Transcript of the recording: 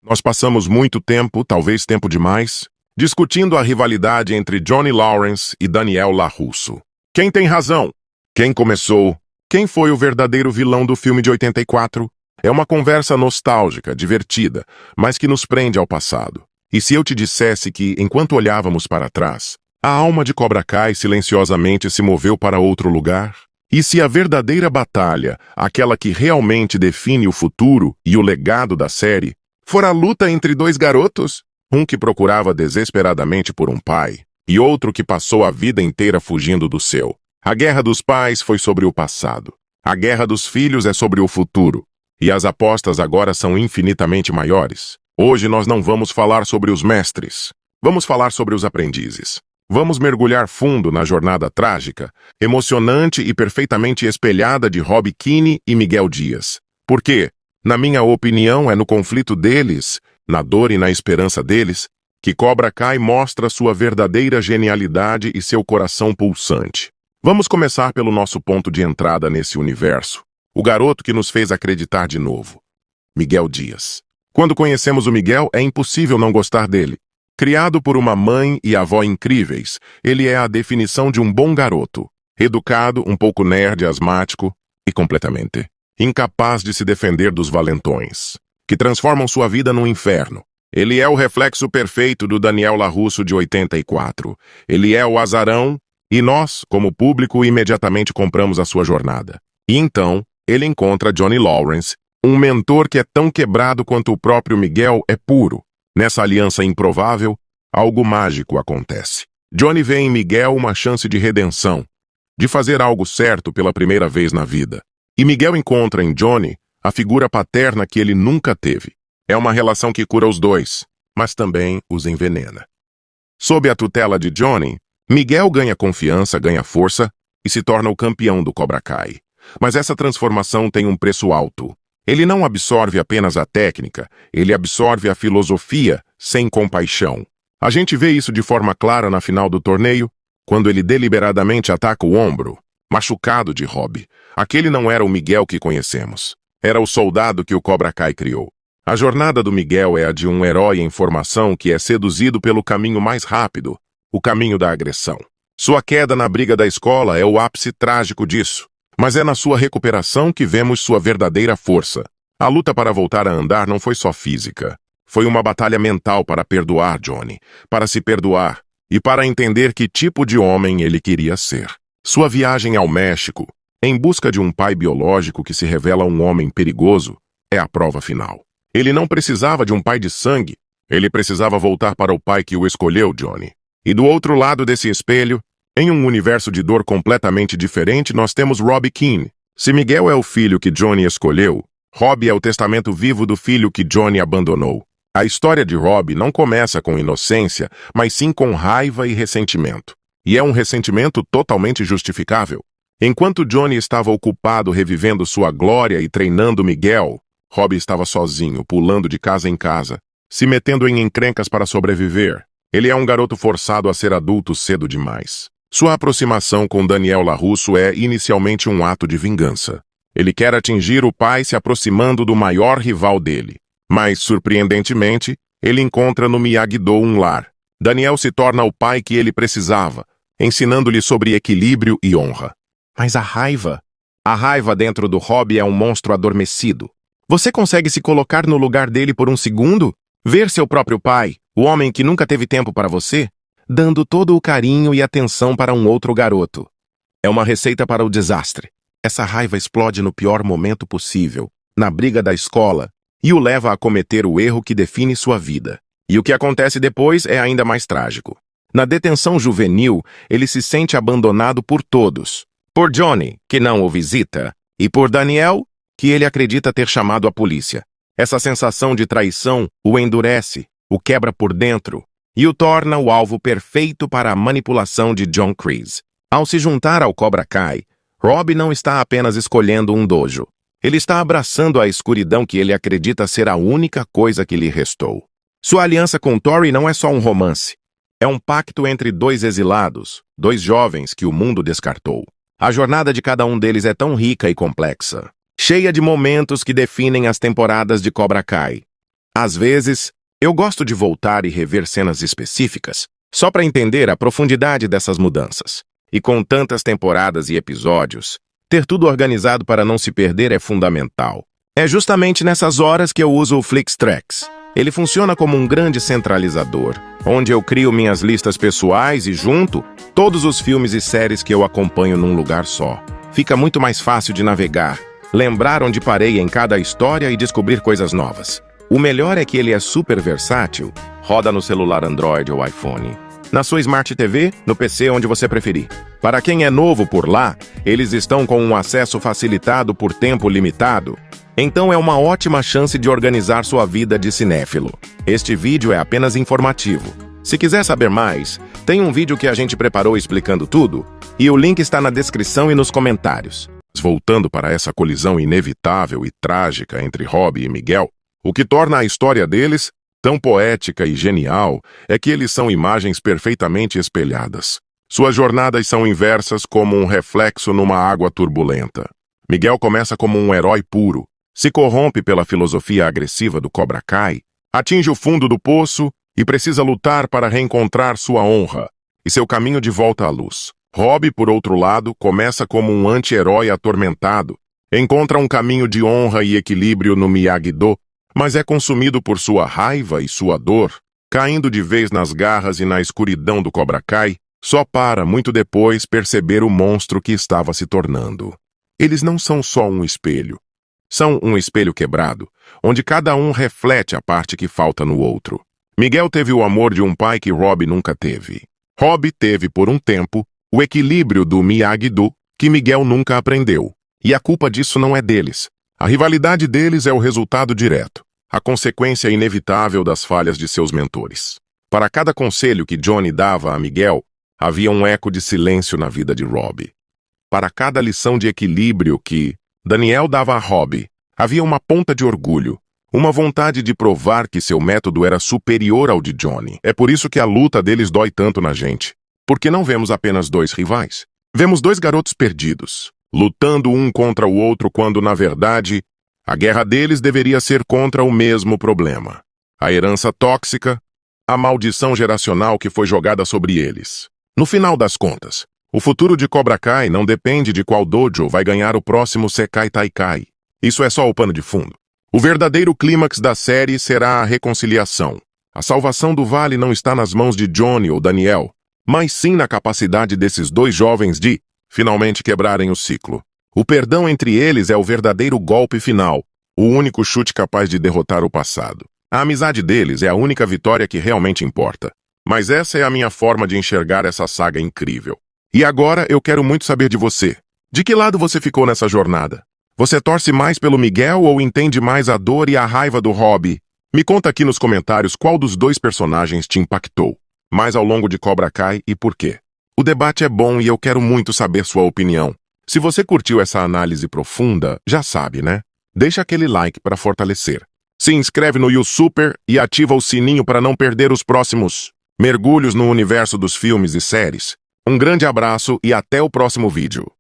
Nós passamos muito tempo, talvez tempo demais, discutindo a rivalidade entre Johnny Lawrence e Daniel LaRusso. Quem tem razão? Quem começou? Quem foi o verdadeiro vilão do filme de 84? É uma conversa nostálgica, divertida, mas que nos prende ao passado. E se eu te dissesse que, enquanto olhávamos para trás, a alma de Cobra Kai silenciosamente se moveu para outro lugar? E se a verdadeira batalha, aquela que realmente define o futuro e o legado da série, for a luta entre dois garotos? Um que procurava desesperadamente por um pai, e outro que passou a vida inteira fugindo do seu. A guerra dos pais foi sobre o passado. A guerra dos filhos é sobre o futuro. E as apostas agora são infinitamente maiores. Hoje nós não vamos falar sobre os mestres. Vamos falar sobre os aprendizes. Vamos mergulhar fundo na jornada trágica, emocionante e perfeitamente espelhada de Robbie Keane e Miguel Dias. Porque, na minha opinião, é no conflito deles, na dor e na esperança deles, que Cobra Kai mostra sua verdadeira genialidade e seu coração pulsante. Vamos começar pelo nosso ponto de entrada nesse universo. O garoto que nos fez acreditar de novo. Miguel Dias. Quando conhecemos o Miguel, é impossível não gostar dele. Criado por uma mãe e avó incríveis, ele é a definição de um bom garoto. Educado, um pouco nerd, asmático e completamente incapaz de se defender dos valentões, que transformam sua vida num inferno. Ele é o reflexo perfeito do Daniel LaRusso de 84. Ele é o azarão e nós, como público, imediatamente compramos a sua jornada. E então, ele encontra Johnny Lawrence, um mentor que é tão quebrado quanto o próprio Miguel é puro. Nessa aliança improvável, algo mágico acontece. Johnny vê em Miguel uma chance de redenção, de fazer algo certo pela primeira vez na vida. E Miguel encontra em Johnny a figura paterna que ele nunca teve. É uma relação que cura os dois, mas também os envenena. Sob a tutela de Johnny, Miguel ganha confiança, ganha força e se torna o campeão do Cobra Kai. Mas essa transformação tem um preço alto. Ele não absorve apenas a técnica, ele absorve a filosofia sem compaixão. A gente vê isso de forma clara na final do torneio, quando ele deliberadamente ataca o ombro, machucado de Robbie. Aquele não era o Miguel que conhecemos. Era o soldado que o Cobra Kai criou. A jornada do Miguel é a de um herói em formação que é seduzido pelo caminho mais rápido, o caminho da agressão. Sua queda na briga da escola é o ápice trágico disso. Mas é na sua recuperação que vemos sua verdadeira força. A luta para voltar a andar não foi só física. Foi uma batalha mental para perdoar Johnny, para se perdoar e para entender que tipo de homem ele queria ser. Sua viagem ao México, em busca de um pai biológico que se revela um homem perigoso, é a prova final. Ele não precisava de um pai de sangue. Ele precisava voltar para o pai que o escolheu, Johnny. E do outro lado desse espelho, em um universo de dor completamente diferente, nós temos Robbie Keane. Se Miguel é o filho que Johnny escolheu, Robbie é o testamento vivo do filho que Johnny abandonou. A história de Robbie não começa com inocência, mas sim com raiva e ressentimento. E é um ressentimento totalmente justificável. Enquanto Johnny estava ocupado revivendo sua glória e treinando Miguel, Robbie estava sozinho, pulando de casa em casa, se metendo em encrencas para sobreviver. Ele é um garoto forçado a ser adulto cedo demais. Sua aproximação com Daniel LaRusso é inicialmente um ato de vingança. Ele quer atingir o pai se aproximando do maior rival dele. Mas, surpreendentemente, ele encontra no Miyagi-Do um lar. Daniel se torna o pai que ele precisava, ensinando-lhe sobre equilíbrio e honra. Mas a raiva? A raiva dentro do Robbie é um monstro adormecido. Você consegue se colocar no lugar dele por um segundo? Ver seu próprio pai, o homem que nunca teve tempo para você, dando todo o carinho e atenção para um outro garoto. É uma receita para o desastre. Essa raiva explode no pior momento possível, na briga da escola, e o leva a cometer o erro que define sua vida. E o que acontece depois é ainda mais trágico. Na detenção juvenil, ele se sente abandonado por todos. Por Johnny, que não o visita, e por Daniel, que ele acredita ter chamado a polícia. Essa sensação de traição o endurece, o quebra por dentro, e o torna o alvo perfeito para a manipulação de John Kreese. Ao se juntar ao Cobra Kai, Robbie não está apenas escolhendo um dojo. Ele está abraçando a escuridão que ele acredita ser a única coisa que lhe restou. Sua aliança com Tori não é só um romance. É um pacto entre dois exilados, dois jovens que o mundo descartou. A jornada de cada um deles é tão rica e complexa, cheia de momentos que definem as temporadas de Cobra Kai. Às vezes, eu gosto de voltar e rever cenas específicas, só para entender a profundidade dessas mudanças. E com tantas temporadas e episódios, ter tudo organizado para não se perder é fundamental. É justamente nessas horas que eu uso o Flixtrax. Ele funciona como um grande centralizador, onde eu crio minhas listas pessoais e junto todos os filmes e séries que eu acompanho num lugar só. Fica muito mais fácil de navegar, lembrar onde parei em cada história e descobrir coisas novas. O melhor é que ele é super versátil, roda no celular Android ou iPhone, na sua Smart TV, no PC, onde você preferir. Para quem é novo por lá, eles estão com um acesso facilitado por tempo limitado. Então é uma ótima chance de organizar sua vida de cinéfilo. Este vídeo é apenas informativo. Se quiser saber mais, tem um vídeo que a gente preparou explicando tudo, e o link está na descrição e nos comentários. Voltando para essa colisão inevitável e trágica entre Robbie e Miguel, o que torna a história deles tão poética e genial é que eles são imagens perfeitamente espelhadas. Suas jornadas são inversas como um reflexo numa água turbulenta. Miguel começa como um herói puro, se corrompe pela filosofia agressiva do Cobra Kai, atinge o fundo do poço e precisa lutar para reencontrar sua honra e seu caminho de volta à luz. Robbie, por outro lado, começa como um anti-herói atormentado, encontra um caminho de honra e equilíbrio no Miyagi-Do, mas é consumido por sua raiva e sua dor, caindo de vez nas garras e na escuridão do Cobra Kai, só para, muito depois, perceber o monstro que estava se tornando. Eles não são só um espelho. São um espelho quebrado, onde cada um reflete a parte que falta no outro. Miguel teve o amor de um pai que Robbie nunca teve. Robbie teve, por um tempo, o equilíbrio do Miyagi-Do, que Miguel nunca aprendeu. E a culpa disso não é deles. A rivalidade deles é o resultado direto, a consequência inevitável das falhas de seus mentores. Para cada conselho que Johnny dava a Miguel, havia um eco de silêncio na vida de Robbie. Para cada lição de equilíbrio que Daniel dava a Robbie, havia uma ponta de orgulho, uma vontade de provar que seu método era superior ao de Johnny. É por isso que a luta deles dói tanto na gente, porque não vemos apenas dois rivais. Vemos dois garotos perdidos, lutando um contra o outro quando, na verdade, a guerra deles deveria ser contra o mesmo problema. A herança tóxica, a maldição geracional que foi jogada sobre eles. No final das contas, o futuro de Cobra Kai não depende de qual dojo vai ganhar o próximo Sekai Taikai. Isso é só o pano de fundo. O verdadeiro clímax da série será a reconciliação. A salvação do vale não está nas mãos de Johnny ou Daniel, mas sim na capacidade desses dois jovens de, finalmente, quebrarem o ciclo. O perdão entre eles é o verdadeiro golpe final, o único chute capaz de derrotar o passado. A amizade deles é a única vitória que realmente importa. Mas essa é a minha forma de enxergar essa saga incrível. E agora eu quero muito saber de você. De que lado você ficou nessa jornada? Você torce mais pelo Miguel ou entende mais a dor e a raiva do Robbie? Me conta aqui nos comentários qual dos dois personagens te impactou mais ao longo de Cobra Kai e por quê. O debate é bom e eu quero muito saber sua opinião. Se você curtiu essa análise profunda, já sabe, né? Deixa aquele like para fortalecer. Se inscreve no YouSuper e ativa o sininho para não perder os próximos mergulhos no universo dos filmes e séries. Um grande abraço e até o próximo vídeo.